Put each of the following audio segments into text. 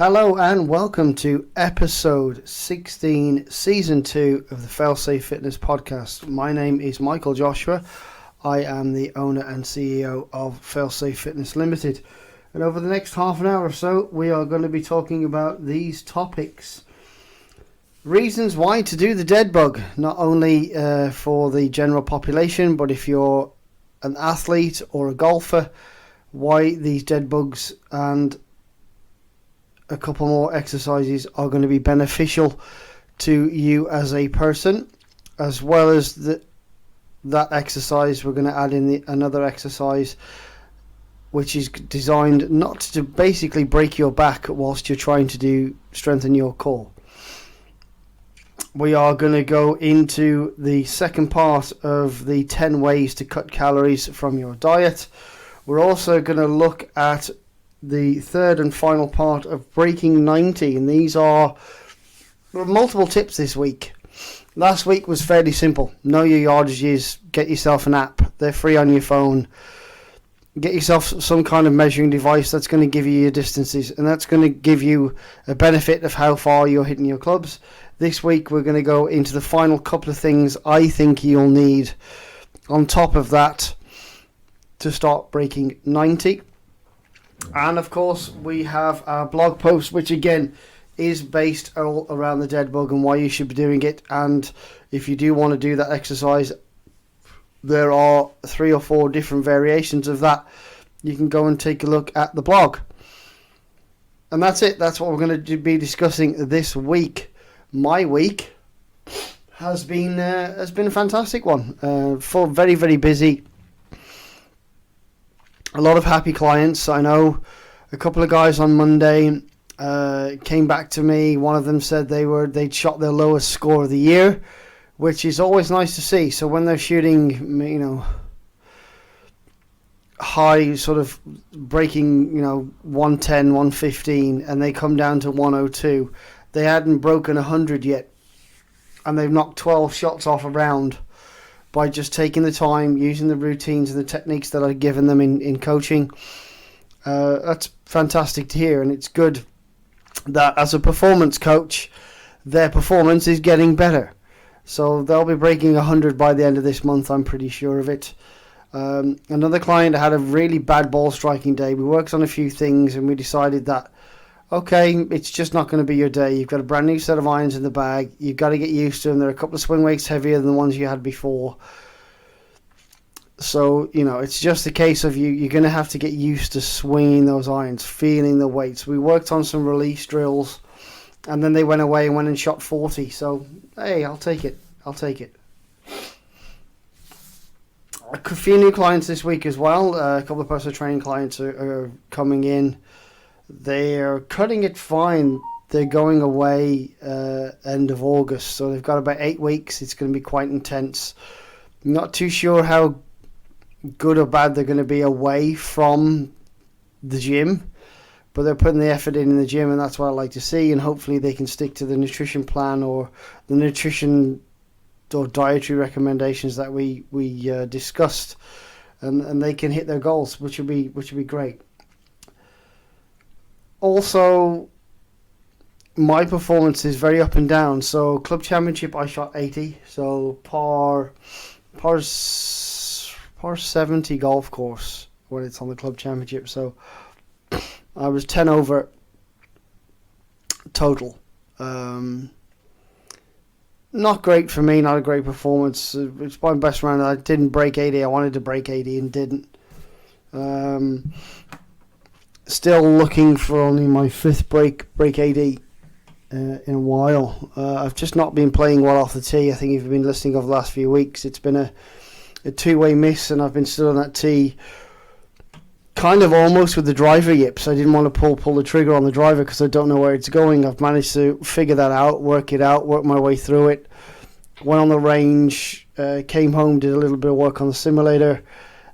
Hello and welcome to episode 16, season 2 of the Failsafe Fitness podcast. My name is Michael Joshua. I am the owner and CEO of Failsafe Fitness Limited. And over the next half an hour or so, we are going to be talking about these topics. Reasons why to do the dead bug, not only for the general population, but if you're an athlete or a golfer, why these dead bugs and a couple more exercises are going to be beneficial to you as a person, as well as that exercise. We're going to add in another exercise which is designed not to basically break your back whilst you're trying to strengthen your core. We are going to go into the second part of the 10 ways to cut calories from your diet. We're also going to look at the third and final part of breaking 90, and these are multiple tips this week. Last week was fairly simple. Know your yardages, get yourself an app. They're free on your phone. Get yourself some kind of measuring device that's going to give you your distances, and that's going to give you a benefit of how far you're hitting your clubs. This week we're going to go into the final couple of things I think you'll need on top of that to start breaking 90. And of course we have our blog post, which again is based all around the dead bug and why you should be doing it. And if you do want to do that exercise, there are 3 or 4 different variations of that. You can go and take a look at the blog. And that's it. That's what we're going to be discussing this week. My week has been a fantastic one. Full, very, very busy. A lot of happy clients. I know a couple of guys on Monday came back to me. One of them said they'd shot their lowest score of the year, which is always nice to see. So when they're shooting, high, sort of breaking, 110, 115, and they come down to 102, they hadn't broken 100 yet, and they've knocked 12 shots off a round by just taking the time, using the routines and the techniques that I've given them in coaching. That's fantastic to hear, and it's good that as a performance coach, their performance is getting better. So they'll be breaking 100 by the end of this month, I'm pretty sure of it. Another client had a really bad ball striking day. We worked on a few things and we decided that, okay, it's just not going to be your day. You've got a brand new set of irons in the bag. You've got to get used to them. There are a couple of swing weights heavier than the ones you had before. So, it's just a case of you're going to have to get used to swinging those irons, feeling the weights. We worked on some release drills, and then they went away and went and shot 40. So, hey, I'll take it. A few new clients this week as well. A couple of personal training clients are coming in. They're cutting it fine. They're going away end of August, so they've got about 8 weeks. It's going to be quite intense. Not too sure how good or bad they're going to be away from the gym, but they're putting the effort in the gym, and that's what I like to see. And hopefully they can stick to the nutrition plan or the nutrition or dietary recommendations that we discussed, and they can hit their goals, which would be great. Also, my performance is very up and down. So club championship, I shot 80. So par 70 golf course when it's on the club championship. So I was 10 over total. Not great for me. Not a great performance. It's my best round. I didn't break 80. I wanted to break 80 and didn't. Still looking for only my 5th break 80 in a while. I've just not been playing well off the tee. I think if you've been listening over the last few weeks, it's been a 2-way miss, and I've been stood on that tee kind of almost with the driver yips. I didn't want to pull the trigger on the driver because I don't know where it's going. I've managed to figure that out, work my way through it. Went on the range, came home, did a little bit of work on the simulator,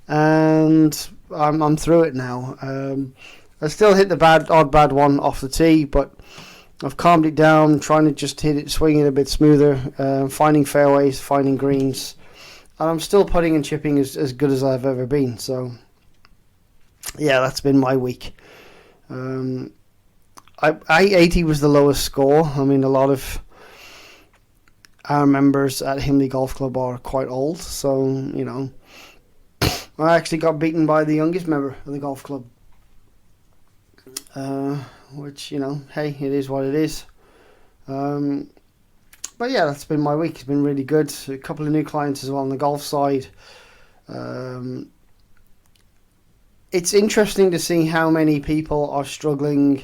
and I'm through it now. I still hit the odd bad one off the tee, but I've calmed it down, trying to just swing it a bit smoother, finding fairways, finding greens, and I'm still putting and chipping as good as I've ever been. So, yeah, that's been my week. I-80 was the lowest score. I mean, a lot of our members at Himley Golf Club are quite old, so, you know, I actually got beaten by the youngest member of the golf club. Which, you know, hey, it is what it is. But yeah, that's been my week. It's been really good. A couple of new clients as well on the golf side. It's interesting to see how many people are struggling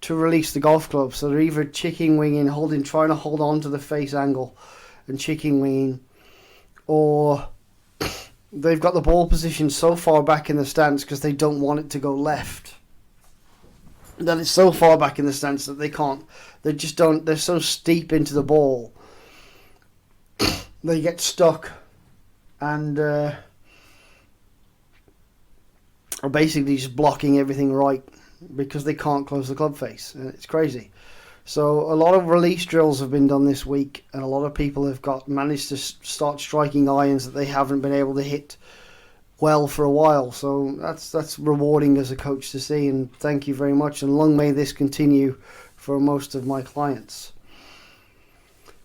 to release the golf club. So they're either chicken winging, trying to hold on to the face angle and chicken winging, or they've got the ball position so far back in the stance because they don't want it to go left, that it's so far back in the stance that they can't. They just don't. They're so steep into the ball, they get stuck, and are basically just blocking everything right because they can't close the club face. And it's crazy. So a lot of release drills have been done this week, and a lot of people have managed to start striking irons that they haven't been able to hit well for a while. So that's rewarding as a coach to see, and thank you very much, and long may this continue for most of my clients.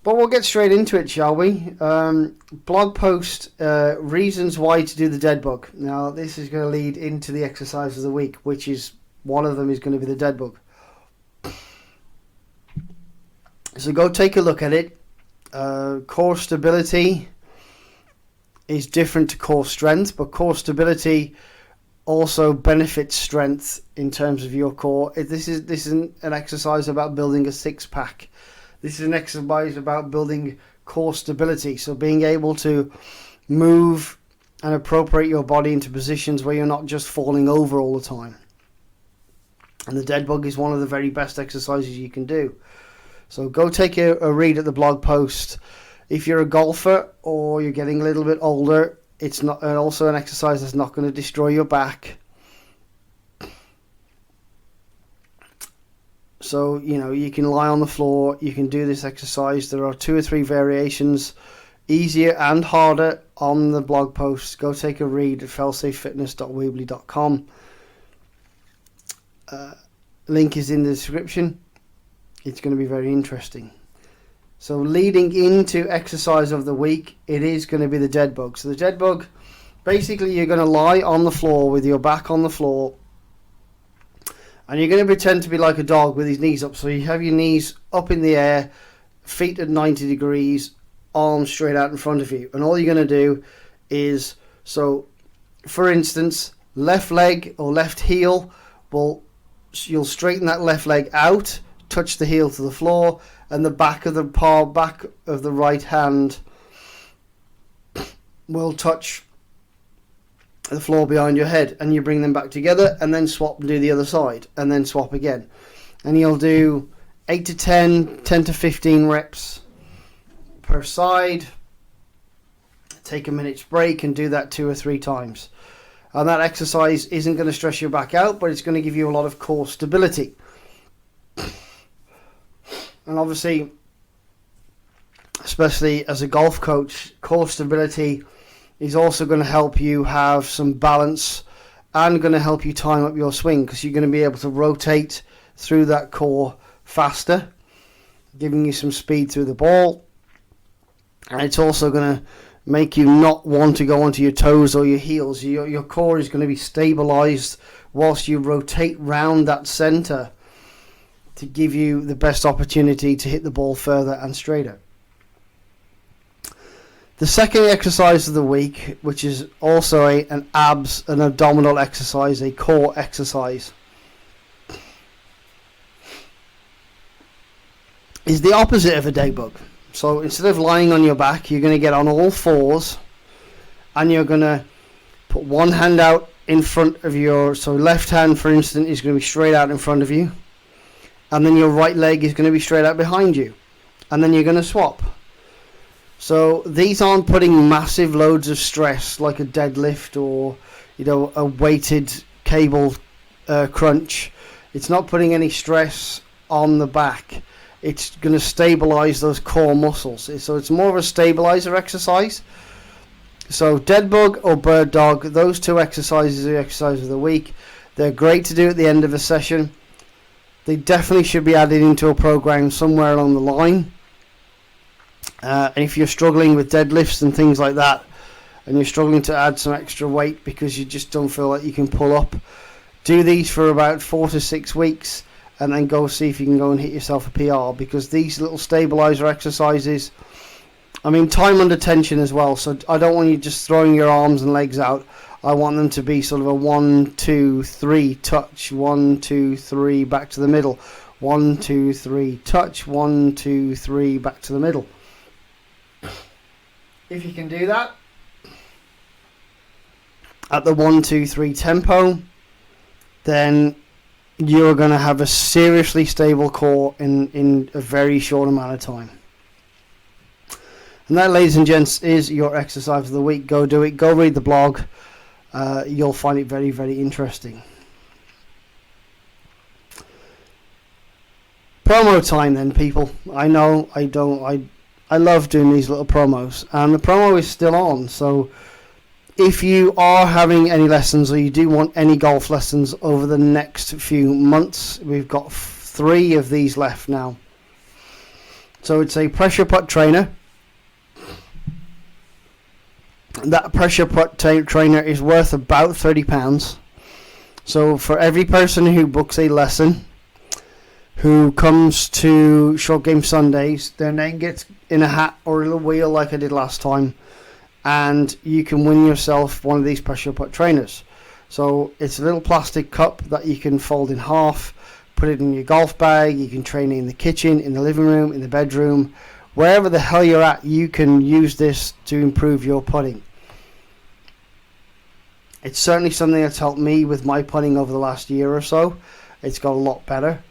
But we'll get straight into it, shall we? Blog post, reasons why to do the dead bug. Now this is going to lead into the exercise of the week, which is one of them is going to be the dead bug. So go take a look at it. Core stability is different to core strength, but core stability also benefits strength in terms of your core. This isn't an exercise about building a six-pack. This is an exercise about building core stability. So being able to move and appropriate your body into positions where you're not just falling over all the time. And the dead bug is one of the very best exercises you can do. So go take a read at the blog post. If you're a golfer or you're getting a little bit older, it's not also an exercise that's not going to destroy your back. So, you know, you can lie on the floor, you can do this exercise. There are 2 or 3 variations, easier and harder, on the blog post. Go take a read at failsafefitness.weebly.com. Link is in the description. It's going to be very interesting. So leading into exercise of the week, it is going to be the dead bug. So the dead bug, basically you're going to lie on the floor with your back on the floor, and you're going to pretend to be like a dog with his knees up. So you have your knees up in the air, feet at 90 degrees, arms straight out in front of you. And all you're going to do is, so for instance, left leg or left heel, you'll straighten that left leg out, touch the heel to the floor, and the back of the right hand will touch the floor behind your head, and you bring them back together and then swap and do the other side and then swap again. And you'll do 8 to 10 to 15 reps per side. Take a minute's break and do that 2 or 3 times. And that exercise isn't going to stress your back out, but it's going to give you a lot of core stability. And obviously, especially as a golf coach, core stability is also going to help you have some balance and going to help you time up your swing, because you're going to be able to rotate through that core faster, giving you some speed through the ball. And it's also going to make you not want to go onto your toes or your heels. Your core is going to be stabilized whilst you rotate round that center to give you the best opportunity to hit the ball further and straighter. The second exercise of the week, which is also an abdominal exercise, a core exercise, is the opposite of a dead bug. So instead of lying on your back, you're going to get on all fours, and you're going to put one hand out in front of so left hand, for instance, is going to be straight out in front of you, and then your right leg is going to be straight out behind you, and then you're going to swap. So these aren't putting massive loads of stress like a deadlift or, you know, a weighted cable crunch. It's not putting any stress on the back. It's going to stabilize those core muscles. So it's more of a stabilizer exercise. So dead bug or bird dog, those 2 exercises are the exercise of the week. They're great to do at the end of a session. They definitely should be added into a program somewhere along the line. And if you're struggling with deadlifts and things like that, and you're struggling to add some extra weight because you just don't feel like you can pull up, do these for about 4 to 6 weeks, and then go see if you can go and hit yourself a PR, because these little stabilizer exercises, I mean, time under tension as well, so I don't want you just throwing your arms and legs out. I want them to be sort of a 1, 2, 3 touch, 1, 2, 3 back to the middle, 1, 2, 3 touch, 1, 2, 3 back to the middle. If you can do that at the 1, 2, 3 tempo, then you're going to have a seriously stable core in a very short amount of time. And that, ladies and gents, is your exercise of the week. Go do it. Go read the blog. You'll find it very, very interesting. Promo time then, people. I know I love doing these little promos, and the promo is still on. So if you are having any lessons, or you do want any golf lessons over the next few months, we've got 3 of these left now. So it's a pressure putt trainer. That pressure putt trainer is worth about £30. So for every person who books a lesson, who comes to Short Game Sundays, their name gets in a hat or a little wheel like I did last time, and you can win yourself one of these pressure putt trainers. So it's a little plastic cup that you can fold in half, put it in your golf bag. You can train it in the kitchen, in the living room, in the bedroom, wherever the hell you're at. You can use this to improve your putting. It's certainly something that's helped me with my putting over the last year or so. It's got a lot better,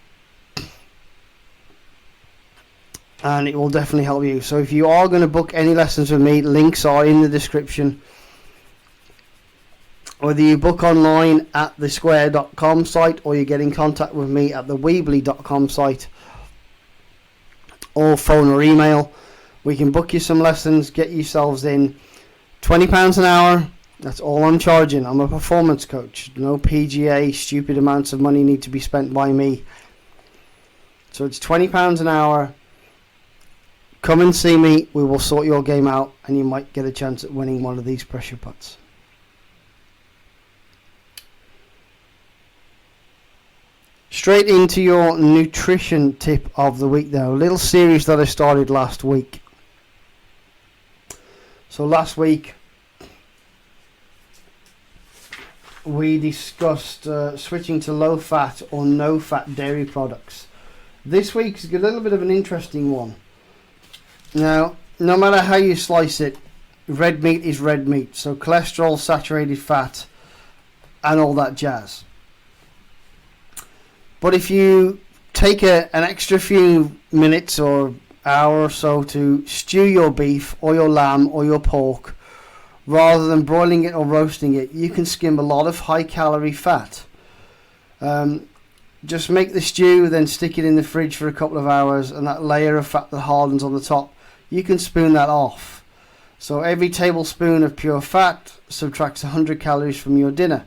and it will definitely help you. So if you are going to book any lessons with me, links are in the description. Whether you book online at the square.com site, or you get in contact with me at the weebly.com site, or phone or email, we can book you some lessons, get yourselves in. £20 an hour, that's all I'm charging. I'm a performance coach. No PGA stupid amounts of money need to be spent by me. So it's £20 an hour. Come and see me. We will sort your game out, and you might get a chance at winning one of these pressure putts. Straight into your nutrition tip of the week now. A little series that I started last week. So last week we discussed switching to low fat or no fat dairy products. This week's a little bit of an interesting one. Now, no matter how you slice it, red meat is red meat. So cholesterol, saturated fat, and all that jazz. But if you take an extra few minutes or hour or so to stew your beef or your lamb or your pork, rather than broiling it or roasting it, you can skim a lot of high calorie fat. Just make the stew, then stick it in the fridge for a couple of hours, and that layer of fat that hardens on the top, you can spoon that off. So every tablespoon of pure fat subtracts 100 calories from your dinner.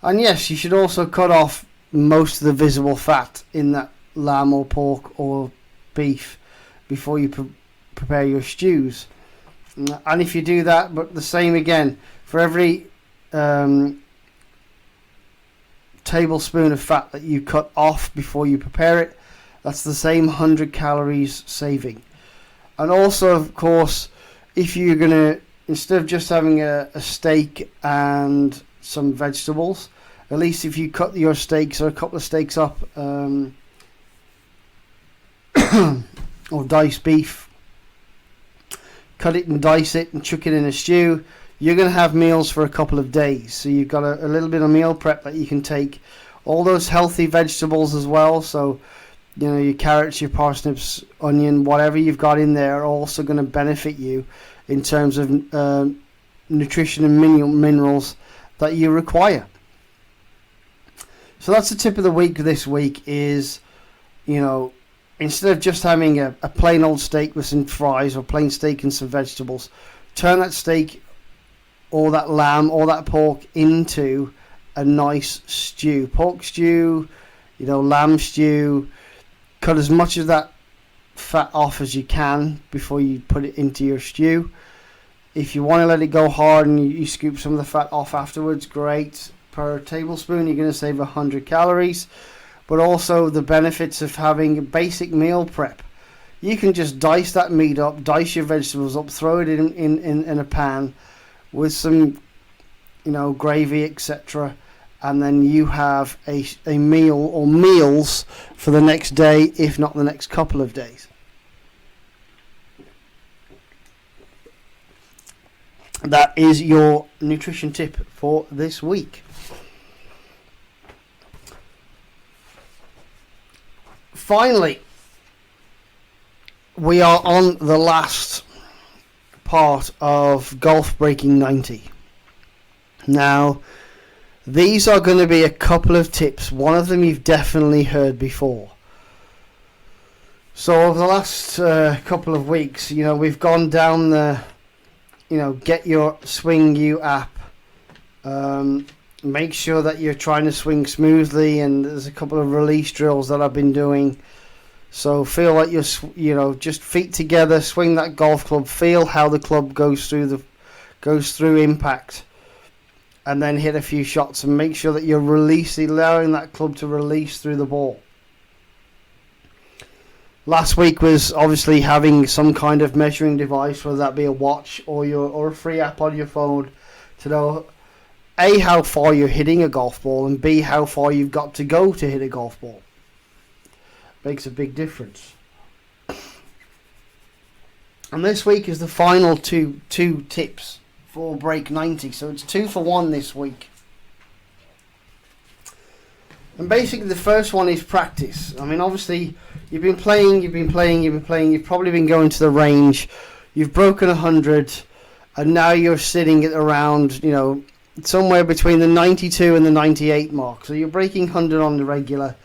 And yes, you should also cut off most of the visible fat in that lamb or pork or beef before you prepare your stews. And if you do that, but the same again, for every tablespoon of fat that you cut off before you prepare it, that's the same 100 calories saving. And also, of course, if you're going to, instead of just having a steak and some vegetables, at least if you cut your steaks or a couple of steaks up, or diced beef, cut it and dice it and chuck it in a stew, you're going to have meals for a couple of days. So you've got a little bit of meal prep that you can take. All those healthy vegetables as well. So, you know, your carrots, your parsnips, onion, whatever you've got in there are also going to benefit you in terms of nutrition and minerals that you require. So that's the tip of the week this week is, you know, instead of just having a plain old steak with some fries or plain steak and some vegetables, turn that steak or that lamb or that pork into a nice stew. Pork stew, lamb stew. Cut as much of that fat off as you can before you put it into your stew. If you want to let it go hard and you scoop some of the fat off afterwards, great. Per tablespoon, you're going to save 100 calories. But also the benefits of having a basic meal prep. You can just dice that meat up, dice your vegetables up, throw it in a pan with some, gravy, etc. And then you have a meal or meals for the next day, if not the next couple of days. That is your nutrition tip for this week. Finally, we are on the last part of Golf Breaking 90. Now, these are going to be a couple of tips. One of them you've definitely heard before. So over the last couple of weeks, we've gone down the, get your Swing U app. Make sure that you're trying to swing smoothly, and there's a couple of release drills that I've been doing. So feel like you're, just feet together, swing that golf club, feel how the club goes through impact, and then hit a few shots and make sure that you're allowing that club to release through the ball. Last week was obviously having some kind of measuring device, whether that be a watch or a free app on your phone, to know A, how far you're hitting a golf ball, and B, how far you've got to go to hit a golf ball. Makes a big difference. And this week is the final two tips for Break 90. So it's 2 for 1 this week. And basically the first one is practice. I mean, obviously you've been playing. You've probably been going to the range. You've broken 100, and now you're sitting at around, somewhere between the 92 and the 98 mark. So you're breaking 100 on the regular.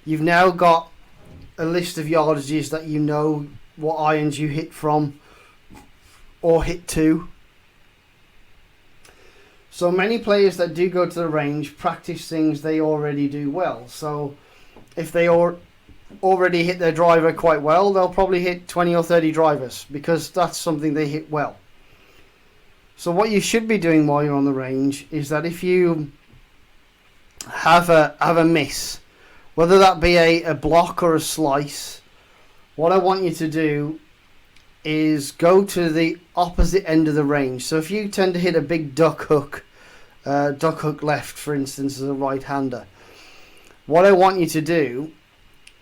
You've now got a list of yardages that you know what irons you hit from or hit to. So many players that do go to the range practice things they already do well. So if they already hit their driver quite well, they'll probably hit 20 or 30 drivers because that's something they hit well. So what you should be doing while you're on the range is that if you have a miss, whether that be a block or a slice, what I want you to do is go to the opposite end of the range. So if you tend to hit a big duck hook left, for instance, as a right-hander, what I want you to do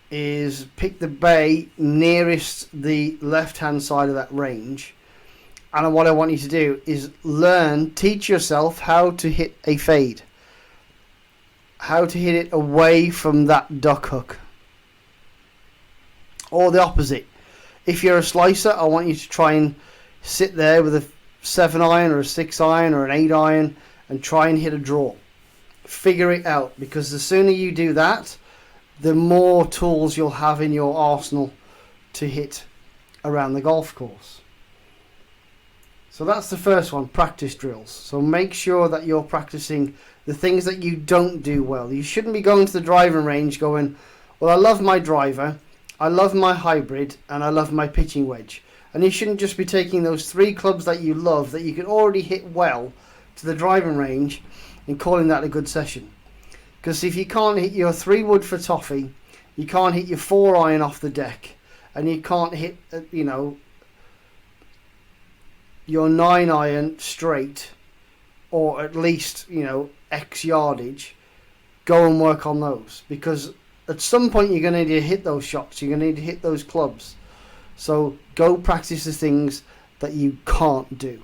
is pick the bay nearest the left-hand side of that range. And what I want you to do is teach yourself how to hit a fade. How to hit it away from that duck hook. Or the opposite. If you're a slicer, I want you to try and sit there with a 7 iron or a 6 iron or an 8 iron and try and hit a draw. Figure it out, because the sooner you do that, the more tools you'll have in your arsenal to hit around the golf course. So that's the first one, practice drills. So make sure that you're practicing the things that you don't do well. You shouldn't be going to the driving range going, well, I love my driver, I love my hybrid, and I love my pitching wedge. And you shouldn't just be taking those 3 clubs that you love, that you can already hit well, to the driving range and calling that a good session. Because if you can't hit your 3 wood for toffee, you can't hit your 4 iron off the deck, and you can't hit, your 9 iron straight, or at least, X yardage, go and work on those. Because at some point you're going to need to hit those shots, you're going to need to hit those clubs. So go practice the things that you can't do.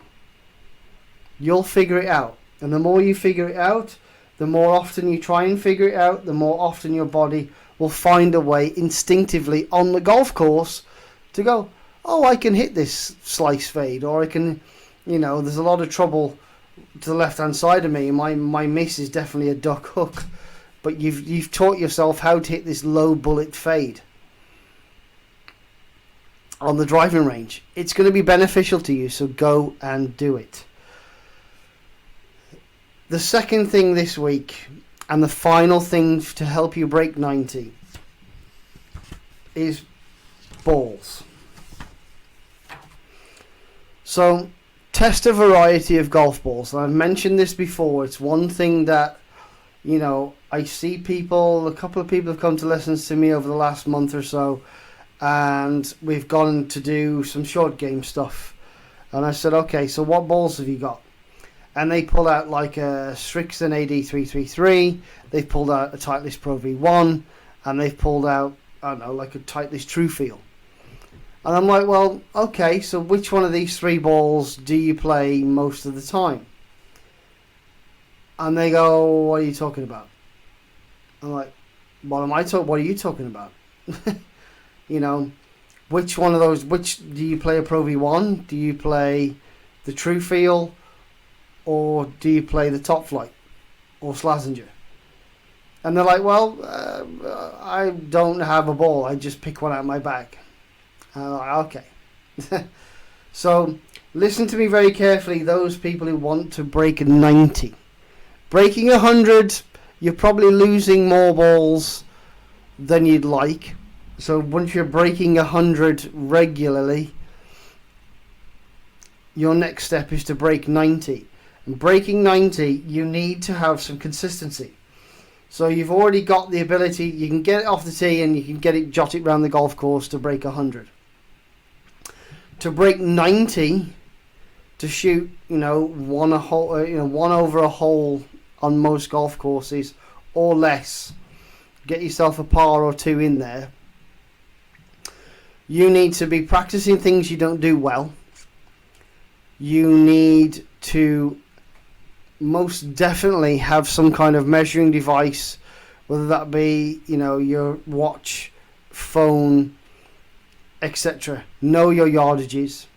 You'll figure it out. And the more you figure it out, the more often you try and figure it out, the more often your body will find a way instinctively on the golf course to go, oh, I can hit this slice fade, or I can, there's a lot of trouble to the left-hand side of me. My miss is definitely a duck hook, but you've taught yourself how to hit this low bullet fade on the driving range. It's going to be beneficial to you, so go and do it. The second thing this week, And the final thing to help you break 90 is balls. So test a variety of golf balls. And I've mentioned this before. It's one thing that, you know, I see people, a couple of people have come to lessons to me over the last month or so, and we've gone to do some short game stuff. And I said, okay, so what balls have you got? And they pulled out like a Strixon AD333, they've pulled out a Titleist Pro V1, and they've pulled out, I don't know, like a Titleist True Feel. And I'm like, well, okay, so which one of these three balls do you play most of the time? And they go, what are you talking about? I'm like, what are you talking about? You know, which one of those, which do you play a Pro V1? Do you play the True Feel? Or do you play the Top Flight or Slazenger? And they're like, well, I don't have a ball. I just pick one out of my bag. And I'm like, okay. So listen to me very carefully, those people who want to break 90. Breaking 100, you're probably losing more balls than you'd like. So once you're breaking 100 regularly, your next step is to break 90. And breaking 90, you need to have some consistency. So you've already got the ability, you can get it off the tee and you can get it jotted around the golf course to break 100. To break 90, to shoot, you know, one over a hole on most golf courses or less, get yourself a par or two in there. You need to be practicing things you don't do well. You need to most definitely have some kind of measuring device, whether that be, you know, your watch, phone, etc. Know your yardages.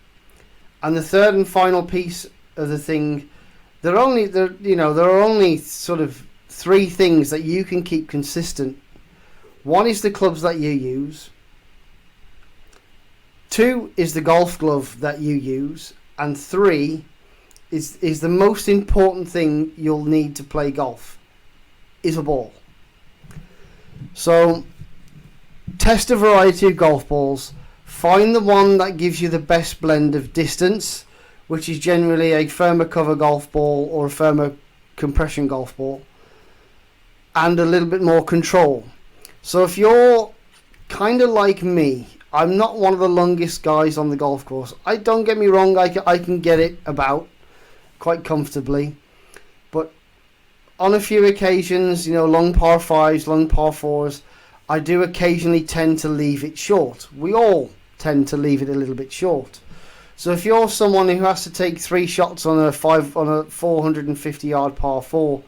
And the third and final piece of the thing, there are only sort of three things that you can keep consistent. One is the clubs that you use. Two is the golf glove that you use. And three is the most important thing you'll need to play golf, is a ball. So test a variety of golf balls. Find the one that gives you the best blend of distance, which is generally a firmer cover golf ball or a firmer compression golf ball, and a little bit more control. So if you're kind of like me, I'm not one of the longest guys on the golf course. Don't get me wrong, I can get it about quite comfortably, but on a few occasions, you know, long par 5s, long par 4s, I do occasionally tend to leave it short. We all tend to leave it a little bit short. So if you're someone who has to take 3 shots on a 450 yard par 4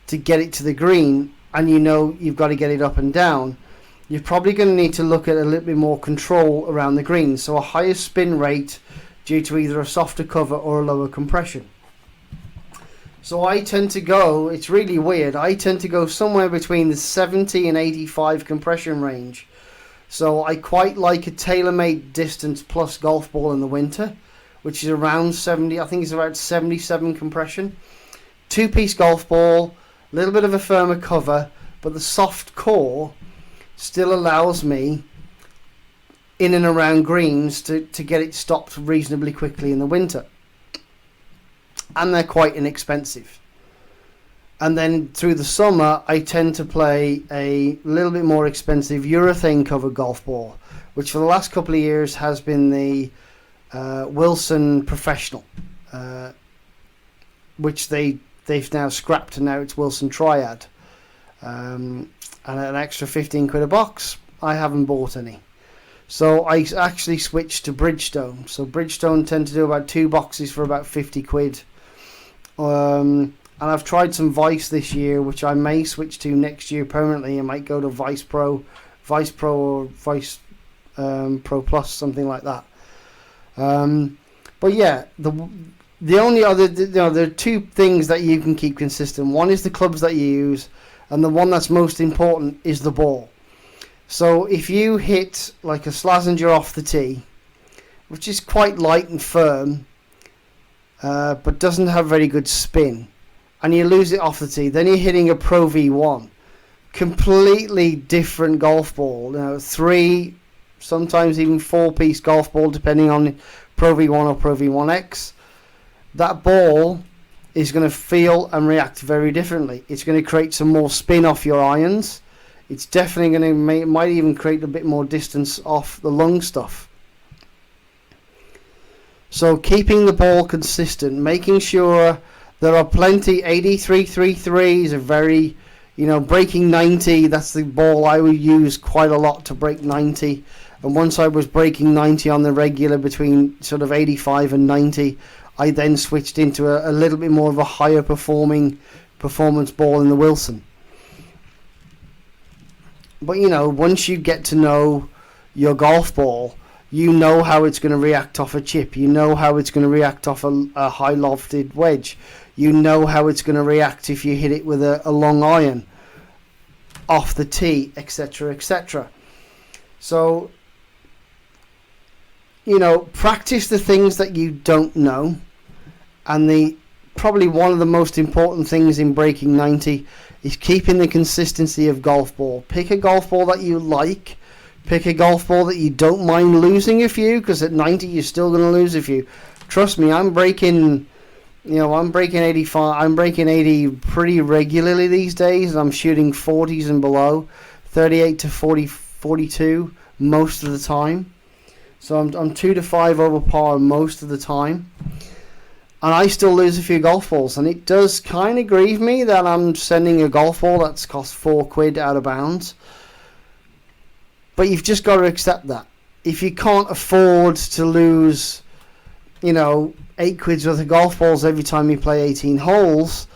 to get it to the green, and you know you've got to get it up and down, you're probably going to need to look at a little bit more control around the green, so a higher spin rate due to either a softer cover or a lower compression. So I tend to go, it's really weird, I tend to go somewhere between the 70 and 85 compression range. So I quite like a TaylorMade Distance Plus golf ball in the winter, which is around 70, I think it's about 77 compression. 2-piece golf ball, a little bit of a firmer cover, but the soft core still allows me in and around greens to get it stopped reasonably quickly in the winter. And they're quite inexpensive. And then through the summer, I tend to play a little bit more expensive urethane covered golf ball, which for the last couple of years has been the Wilson Professional, which they've now scrapped, and now it's Wilson Triad. And an extra 15 quid a box, I haven't bought any. So I actually switched to Bridgestone. So Bridgestone tend to do about 2 boxes for about 50 quid. And I've tried some Vice this year, which I may switch to next year permanently. I might go to Vice Pro or Vice Pro Plus, something like that. But yeah, the only other, there are 2 things that you can keep consistent. One is the clubs that you use, and the one that's most important is the ball. So if you hit like a Slazenger off the tee, which is quite light and firm, but doesn't have very good spin, and you lose it off the tee. Then you're hitting a Pro V1. Completely different golf ball. 3, sometimes even 4-piece golf ball, depending on Pro V1 or Pro V1X. That ball is going to feel and react very differently. It's going to create some more spin off your irons. It's definitely going to might even create a bit more distance off the long stuff. So keeping the ball consistent, making sure there are plenty. 83.33 is a very, breaking 90. That's the ball I would use quite a lot to break 90. And once I was breaking 90 on the regular between sort of 85 and 90, I then switched into a little bit more of a higher performance ball in the Wilson. But once you get to know your golf ball, you know how it's going to react off a chip. You know how it's going to react off a high lofted wedge. You know how it's going to react if you hit it with a long iron off the tee, etc., etc. So, practice the things that you don't know. And probably one of the most important things in breaking 90 is keeping the consistency of golf ball. Pick a golf ball that you like. Pick a golf ball that you don't mind losing a few, because at 90 you're still going to lose a few. Trust me, I'm breaking 85. I'm breaking 80 pretty regularly these days, and I'm shooting 40s and below, 38 to 42 most of the time. So I'm 2 to 5 over par most of the time. And I still lose a few golf balls, and it does kind of grieve me that I'm sending a golf ball that's cost £4 out of bounds. But you've just got to accept that. If you can't afford to lose, £8 worth of golf balls every time you play 18 holes,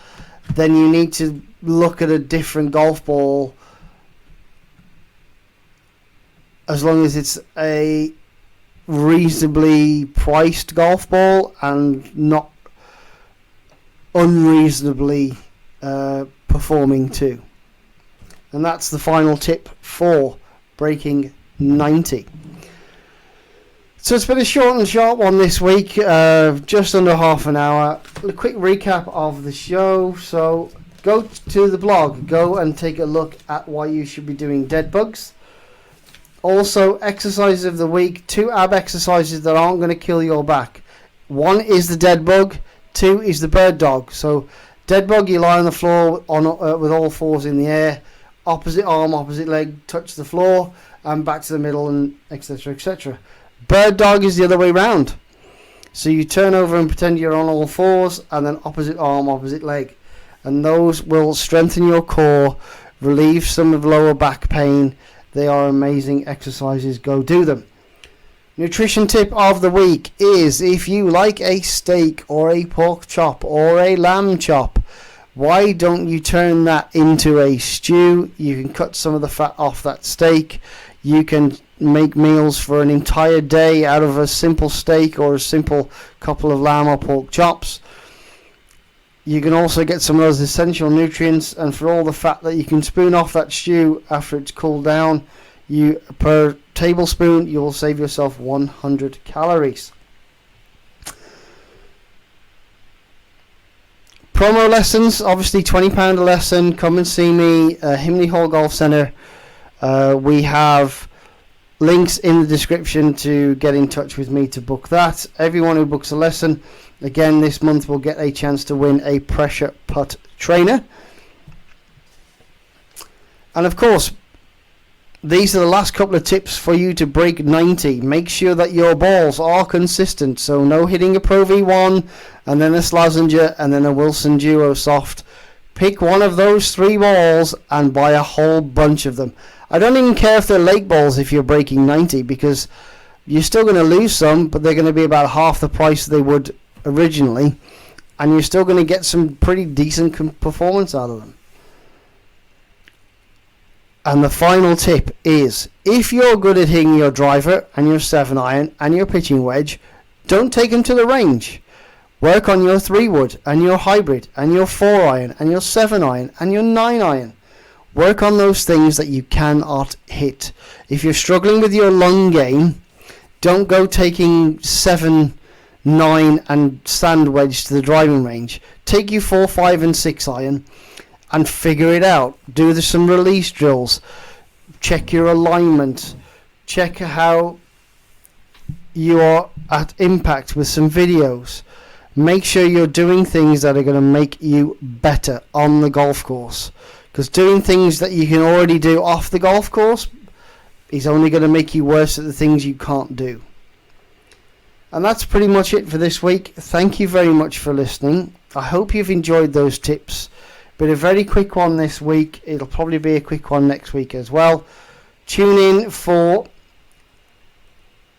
then you need to look at a different golf ball, as long as it's a reasonably priced golf ball and not unreasonably performing too. And that's the final tip for breaking 90. So it's been a short and sharp one this week, just under half an hour. A quick recap of the show. So go to the blog, go and take a look at why you should be doing dead bugs. Also, exercises of the week, 2 ab exercises that aren't going to kill your back. 1 is the dead bug, 2 is the bird dog. So dead bug, you lie on the floor with all 4s in the air, opposite arm, opposite leg, touch the floor, and back to the middle, and etc., etc. Bird dog is the other way round. So you turn over and pretend you're on all 4s, and then opposite arm, opposite leg. And those will strengthen your core, relieve some of lower back pain. They are amazing exercises. Go do them. Nutrition tip of the week is, if you like a steak or a pork chop or a lamb chop, why don't you turn that into a stew? You can cut some of the fat off that steak. You can make meals for an entire day out of a simple steak or a simple couple of lamb or pork chops. You can also get some of those essential nutrients, and for all the fat that you can spoon off that stew after it's cooled down, per tablespoon you will save yourself 100 calories. Promo lessons, obviously £20 a lesson. Come and see me, Himley Hall Golf Centre. We have links in the description to get in touch with me to book that. Everyone who books a lesson, again this month, will get a chance to win a pressure putt trainer. And of course, these are the last couple of tips for you to break 90. Make sure that your balls are consistent. So no hitting a Pro V1 and then a Slazenger and then a Wilson Duo Soft. Pick one of those 3 balls and buy a whole bunch of them. I don't even care if they're lake balls if you're breaking 90, because you're still going to lose some, but they're going to be about half the price they would originally, and you're still going to get some pretty decent performance out of them. And the final tip is, if you're good at hitting your driver and your 7-iron and your pitching wedge, don't take them to the range. Work on your 3-wood and your hybrid and your 4-iron and your 7-iron and your 9-iron. Work on those things that you cannot hit. If you're struggling with your long game, don't go taking 7 9 and sand wedge to the driving range. Take your 4, 5 and 6 iron and figure it out. Do some release drills. Check your alignment. Check how you are at impact with some videos. Make sure you're doing things that are going to make you better on the golf course. Because doing things that you can already do off the golf course is only going to make you worse at the things you can't do. And that's pretty much it for this week. Thank you very much for listening. I hope you've enjoyed those tips. But a very quick one this week. It'll probably be a quick one next week as well. Tune in for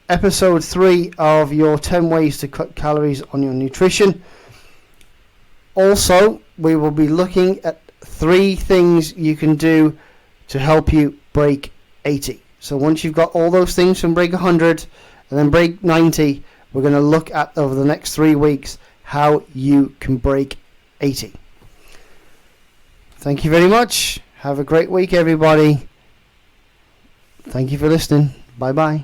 episode 3 of your 10 ways to cut calories on your nutrition. Also, we will be looking at 3 things you can do to help you break 80. So once you've got all those things from break 100 and then break 90, we're going to look at, over the next 3 weeks, how you can break 80. Thank you very much. Have a great week, everybody. Thank you for listening. Bye-bye.